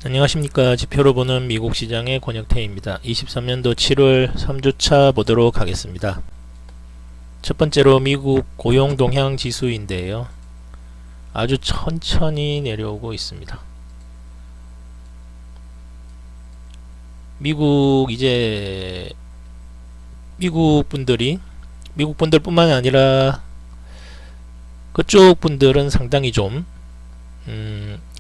안녕하십니까. 지표로 보는 미국 시장의 권혁태입니다. 23년도 7월 3주차 보도록 하겠습니다. 첫 번째로 미국 고용 동향 지수인데요. 아주 천천히 내려오고 있습니다. 미국 분들뿐만 아니라 그쪽 분들은 상당히 좀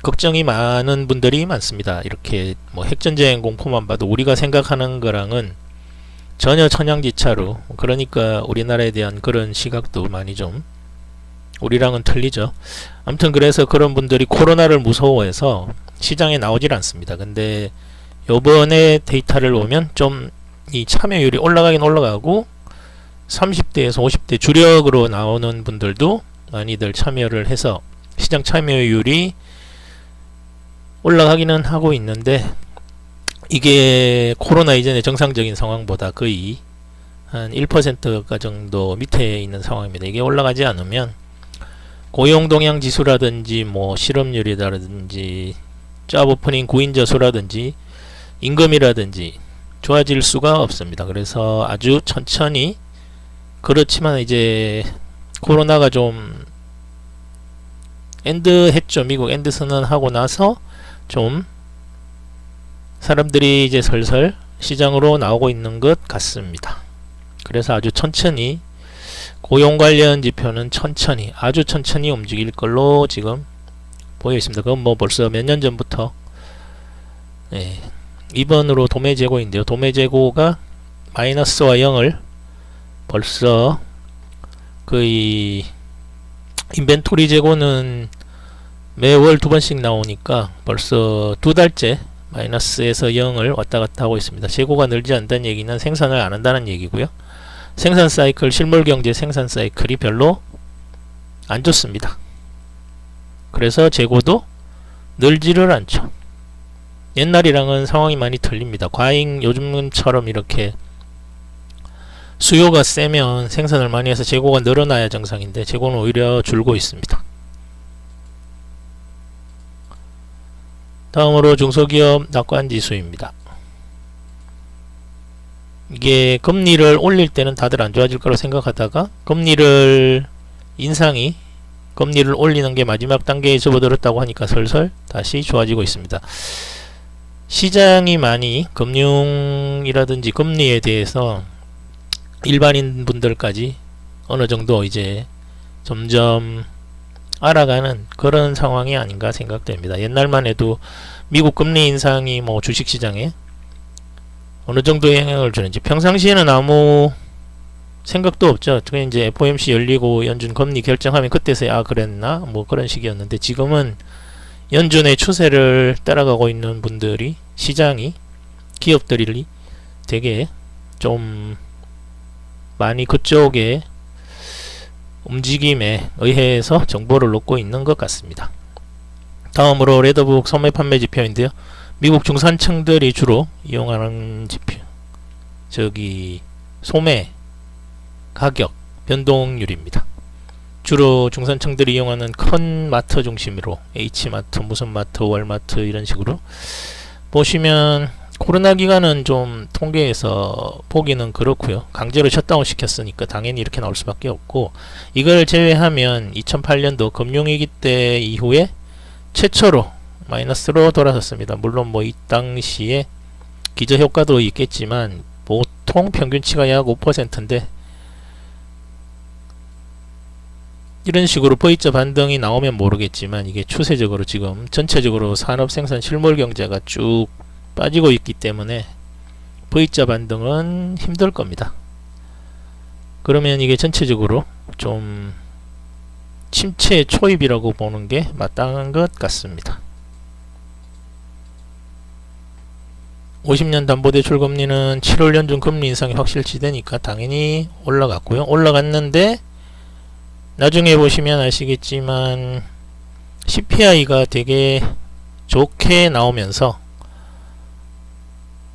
걱정이 많은 분들이 많습니다. 이렇게 뭐 핵전쟁 공포만 봐도 우리가 생각하는 거랑은 전혀 천양지차로, 그러니까 우리나라에 대한 그런 시각도 많이 좀 우리랑은 틀리죠. 아무튼 그래서 그런 분들이 코로나를 무서워해서 시장에 나오질 않습니다. 근데 요번에 데이터를 보면 좀 이 참여율이 올라가긴 올라가고 30대에서 50대 주력으로 나오는 분들도 많이들 참여를 해서 시장 참여율이 올라가기는 하고 있는데, 이게 코로나 이전의 정상적인 상황보다 거의 한 1%가 정도 밑에 있는 상황입니다. 이게 올라가지 않으면 고용동향 지수라든지 뭐 실업률이라든지 잡 오프닝 구인자 수라든지 임금이라든지 좋아질 수가 없습니다. 그래서 아주 천천히, 그렇지만 이제 코로나가 좀 엔드했죠. 미국 엔드 선언하고 나서 좀 사람들이 이제 슬슬 시장으로 나오고 있는 것 같습니다. 그래서 아주 천천히 고용 관련 지표는 아주 천천히 움직일 걸로 지금 보여 있습니다. 그건 뭐 벌써 몇 년 전부터 2번으로 도매 재고인데요. 도매 재고가 마이너스와 0을 벌써 거의, 인벤토리 재고는 매월 두 번씩 나오니까 벌써 두 달째 마이너스에서 0을 왔다 갔다 하고 있습니다. 재고가 늘지 않다는 얘기는 생산을 안 한다는 얘기고요. 생산 사이클, 실물 경제 생산 사이클이 별로 안 좋습니다. 그래서 재고도 늘지를 않죠. 옛날이랑은 상황이 많이 틀립니다. 과잉, 요즘처럼 이렇게 수요가 세면 생산을 많이 해서 재고가 늘어나야 정상인데 재고는 오히려 줄고 있습니다. 다음으로 중소기업 낙관지수입니다. 이게 금리를 올릴 때는 다들 안 좋아질 거라고 생각하다가 금리를 올리는 게 마지막 단계에 접어들었다고 하니까 슬슬 다시 좋아지고 있습니다. 시장이 많이 금융이라든지 금리에 대해서 일반인 분들까지 어느 정도 이제 점점 알아가는 그런 상황이 아닌가 생각됩니다. 옛날만 해도 미국 금리 인상이 뭐 주식시장에 어느 정도의 영향을 주는지 평상시에는 아무 생각도 없죠. 그게 이제 FOMC 열리고 연준 금리 결정하면 그때서야 그랬나 뭐 그런 식이었는데, 지금은 연준의 추세를 따라가고 있는 분들이, 시장이, 기업들이 되게 좀 많이 그쪽에 움직임에 의해서 정보를 얻고 있는 것 같습니다. 다음으로 레더북 소매 판매 지표인데요. 미국 중산층들이 주로 이용하는 지표, 소매 가격 변동률입니다. 주로 중산층들이 이용하는 큰 마트 중심으로 H마트, 무슨 마트, 월마트 이런 식으로 보시면, 코로나 기간은 좀 통계에서 보기는 그렇고요. 강제로 셧다운 시켰으니까 당연히 이렇게 나올 수밖에 없고, 이걸 제외하면 2008년도 금융위기 때 이후에 최초로 마이너스로 돌아섰습니다. 물론 뭐 이 당시에 기저효과도 있겠지만 보통 평균치가 약 5%인데 이런 식으로 V자 반등이 나오면 모르겠지만, 이게 추세적으로 지금 전체적으로 산업 생산 실물 경제가 쭉 빠지고 있기 때문에 V자 반등은 힘들 겁니다. 그러면 이게 전체적으로 좀 침체 초입이라고 보는 게 마땅한 것 같습니다. 50년 담보대출 금리는 7월 연준 금리 인상이 확실시되니까 당연히 올라갔고요. 올라갔는데 나중에 보시면 아시겠지만 CPI가 되게 좋게 나오면서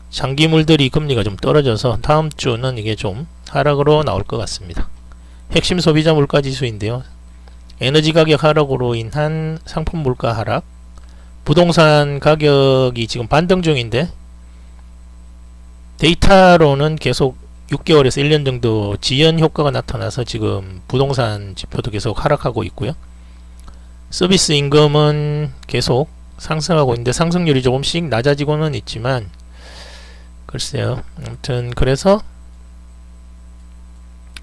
장기물들이 금리가 좀 떨어져서 다음 주는 이게 좀 하락으로 나올 것 같습니다. 핵심 소비자 물가 지수인데요. 에너지 가격 하락으로 인한 상품 물가 하락, 부동산 가격이 지금 반등 중인데 데이터로는 계속 6개월에서 1년 정도 지연 효과가 나타나서 지금 부동산 지표도 계속 하락하고 있고요. 서비스 임금은 계속 상승하고 있는데 상승률이 조금씩 낮아지고는 있지만 글쎄요. 아무튼 그래서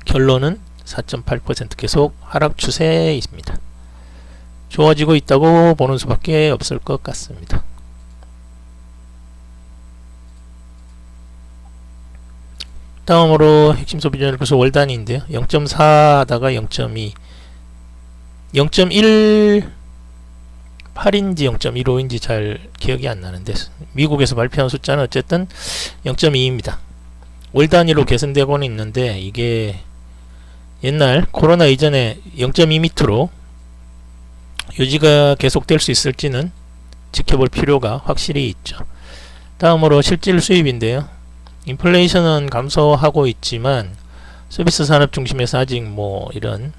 결론은 4.8% 계속 하락 추세에 있습니다. 좋아지고 있다고 보는 수밖에 없을 것 같습니다. 다음으로 핵심 소비자율 그래서 월단위인데요. 0.4 하다가 0.2 0.18인지 0.15인지 잘 기억이 안 나는데 미국에서 발표한 숫자는 어쨌든 0.2입니다. 월 단위로 개선되고는 있는데 이게 옛날 코로나 이전에 0.2 밑으로 유지가 계속될 수 있을지는 지켜볼 필요가 확실히 있죠. 다음으로 실질 수입인데요. 인플레이션은 감소하고 있지만 서비스 산업 중심에서 아직 뭐 이런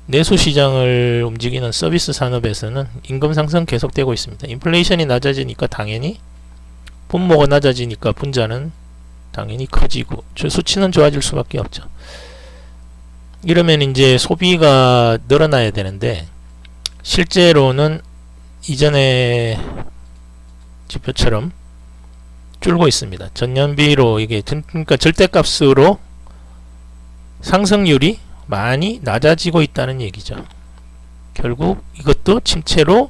내수 시장을 움직이는 서비스 산업에서는 임금 상승 계속되고 있습니다. 인플레이션이 낮아지니까 당연히 분모가 낮아지니까 분자는 당연히 커지고 수치는 좋아질 수밖에 없죠. 이러면 이제 소비가 늘어나야 되는데 실제로는 이전의 지표처럼 줄고 있습니다. 전년비로 이게 그러니까 절대값으로 상승률이 많이 낮아지고 있다는 얘기죠. 결국 이것도 침체로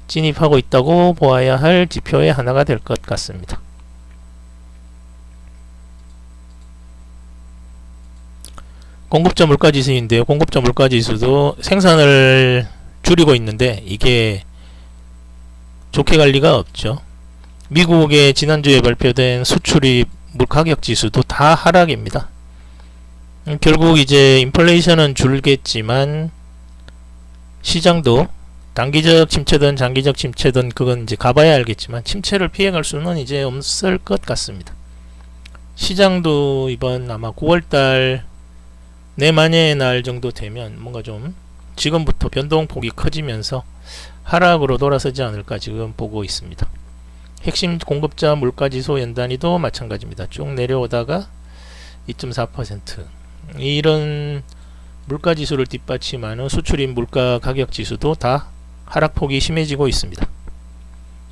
진입하고 있다고 보아야 할 지표의 하나가 될 것 같습니다. 공급자 물가지수인데요. 공급자 물가지수도 생산을 줄이고 있는데 이게 좋게 갈 리가 없죠. 미국의 지난주에 발표된 수출입 물가격지수도 다 하락입니다. 결국 이제 인플레이션은 줄겠지만 시장도 단기적 침체든 장기적 침체든 그건 이제 가봐야 알겠지만 침체를 피해갈 수는 이제 없을 것 같습니다. 시장도 이번 아마 9월달 내만여의 날 정도 되면 뭔가 좀 지금부터 변동폭이 커지면서 하락으로 돌아서지 않을까 지금 보고 있습니다. 핵심 공급자 물가지수 연단위도 마찬가지입니다. 쭉 내려오다가 2.4% 이런 물가지수를 뒷받침하는 수출입 물가 가격지수도 다 하락폭이 심해지고 있습니다.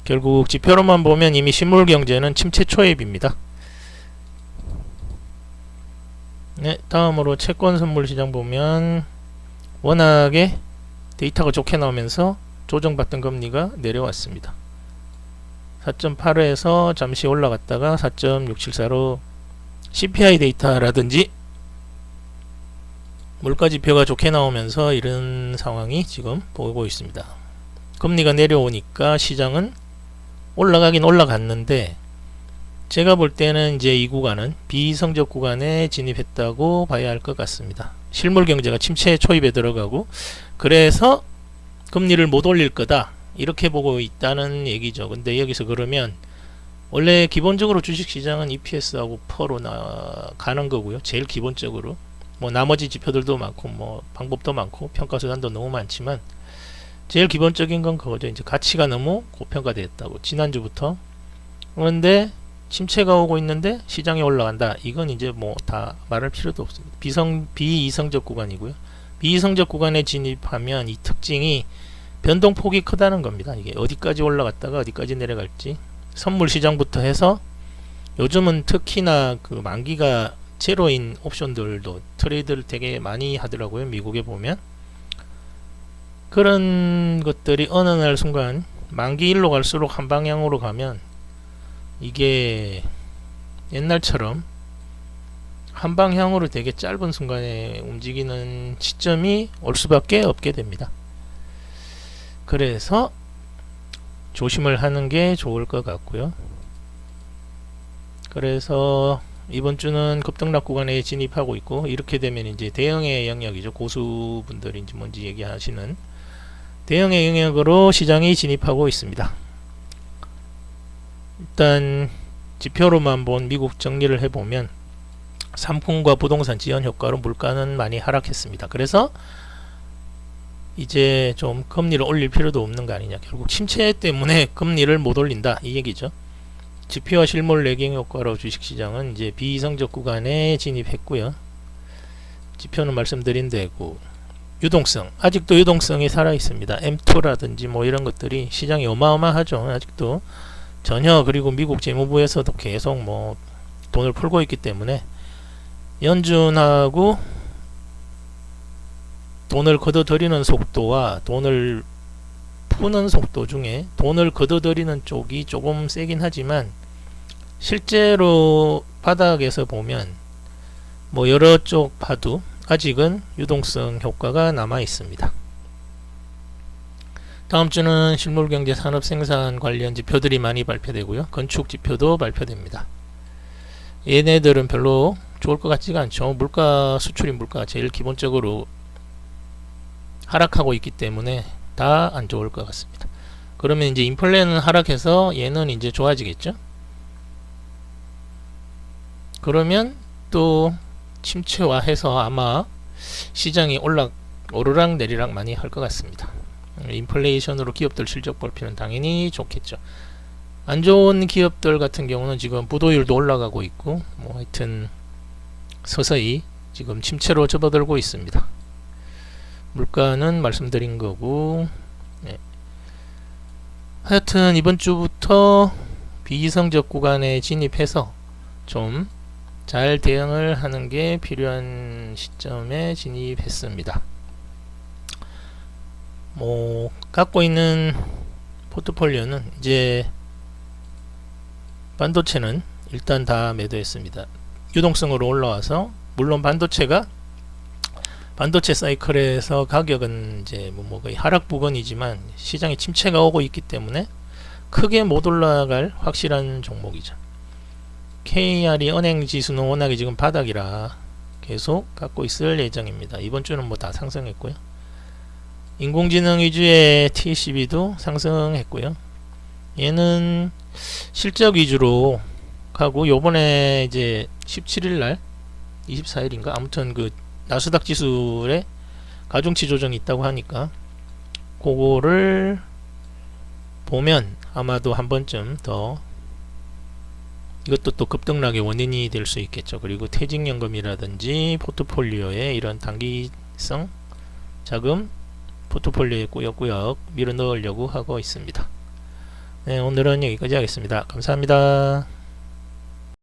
결국 지표로만 보면 이미 실물경제는 침체 초입입니다. 네, 다음으로 채권 선물 시장 보면 워낙에 데이터가 좋게 나오면서 조정받던 금리가 내려왔습니다. 4.85에서 잠시 올라갔다가 4.674로 CPI 데이터라든지 물가지표가 좋게 나오면서 이런 상황이 지금 보이고 있습니다. 금리가 내려오니까 시장은 올라가긴 올라갔는데 제가 볼 때는 이제 이 구간은 비이성적 구간에 진입했다고 봐야 할 것 같습니다. 실물 경제가 침체 초입에 들어가고 그래서 금리를 못 올릴 거다 이렇게 보고 있다는 얘기죠. 근데 여기서 그러면 원래 기본적으로 주식시장은 EPS하고 퍼로 가는 거고요. 제일 기본적으로 뭐 나머지 지표들도 많고 뭐 방법도 많고 평가수단도 너무 많지만 제일 기본적인 건 그거죠. 이제 가치가 너무 고평가되었다고 지난주부터. 그런데 침체가 오고 있는데 시장이 올라간다. 이건 이제 뭐 다 말할 필요도 없습니다. 비이성적 구간이고요. 비이성적 구간에 진입하면 이 특징이 변동폭이 크다는 겁니다. 이게 어디까지 올라갔다가 어디까지 내려갈지. 선물 시장부터 해서 요즘은 특히나 그 만기가 제로인 옵션들도 트레이드를 되게 많이 하더라고요. 미국에 보면 그런 것들이 어느 날 순간 만기일로 갈수록 한 방향으로 가면 이게 옛날처럼 한 방향으로 되게 짧은 순간에 움직이는 시점이 올 수밖에 없게 됩니다. 그래서 조심을 하는 게 좋을 것 같고요. 그래서 이번 주는 급등락 구간에 진입하고 있고 이렇게 되면 이제 대형의 영역이죠. 고수분들인지 뭔지 얘기하시는 대형의 영역으로 시장이 진입하고 있습니다. 일단 지표로만 본 미국 정리를 해보면 상품과 부동산 지연 효과로 물가는 많이 하락했습니다. 그래서 이제 좀 금리를 올릴 필요도 없는 거 아니냐. 결국 침체 때문에 금리를 못 올린다 이 얘기죠. 지표와 실물 레깅 효과로 주식시장은 이제 비이성적 구간에 진입했고요. 지표는 말씀드린 대로 유동성, 아직도 유동성이 살아 있습니다. M2라든지 뭐 이런 것들이 시장이 어마어마하죠. 아직도 전혀. 그리고 미국 재무부에서도 계속 뭐 돈을 풀고 있기 때문에 연준하고 돈을 걷어들이는 속도와 돈을 푸는 속도 중에 돈을 걷어들이는 쪽이 조금 세긴 하지만 실제로 바닥에서 보면 뭐 여러 쪽 봐도 아직은 유동성 효과가 남아 있습니다. 다음 주는 실물경제 산업생산 관련 지표들이 많이 발표되고요. 건축 지표도 발표됩니다. 얘네들은 별로 좋을 것 같지가 않죠. 물가, 수출입 물가가 제일 기본적으로 하락하고 있기 때문에 다 안 좋을 것 같습니다. 그러면 이제 인플레는 하락해서 얘는 이제 좋아지겠죠. 그러면 또 침체화해서 아마 시장이 오르락 내리락 많이 할 것 같습니다. 인플레이션으로 기업들 실적 발표는 당연히 좋겠죠. 안 좋은 기업들 같은 경우는 지금 부도율도 올라가고 있고 뭐 하여튼 서서히 지금 침체로 접어들고 있습니다. 물가는 말씀드린 거고, 네. 하여튼 이번 주부터 비이성적 구간에 진입해서 좀 잘 대응을 하는 게 필요한 시점에 진입했습니다. 뭐 갖고 있는 포트폴리오는 이제 반도체는 일단 다 매도했습니다. 유동성으로 올라와서 물론 반도체 사이클에서 가격은 이제 뭐 거의 하락 부근이지만 시장에 침체가 오고 있기 때문에 크게 못 올라갈 확실한 종목이죠. KR이 은행 지수는 워낙에 지금 바닥이라 계속 갖고 있을 예정입니다. 이번 주는 뭐 다 상승했고요. 인공지능 위주의 TCB도 상승했고요. 얘는 실적 위주로 가고 요번에 이제 17일날 24일인가 아무튼 그 나스닥 지수에 가중치 조정이 있다고 하니까 그거를 보면 아마도 한 번쯤 더 이것도 또 급등락의 원인이 될 수 있겠죠. 그리고 퇴직연금이라든지 포트폴리오에 이런 단기성 자금 포트폴리오에 꾸역꾸역 밀어 넣으려고 하고 있습니다. 네, 오늘은 여기까지 하겠습니다. 감사합니다.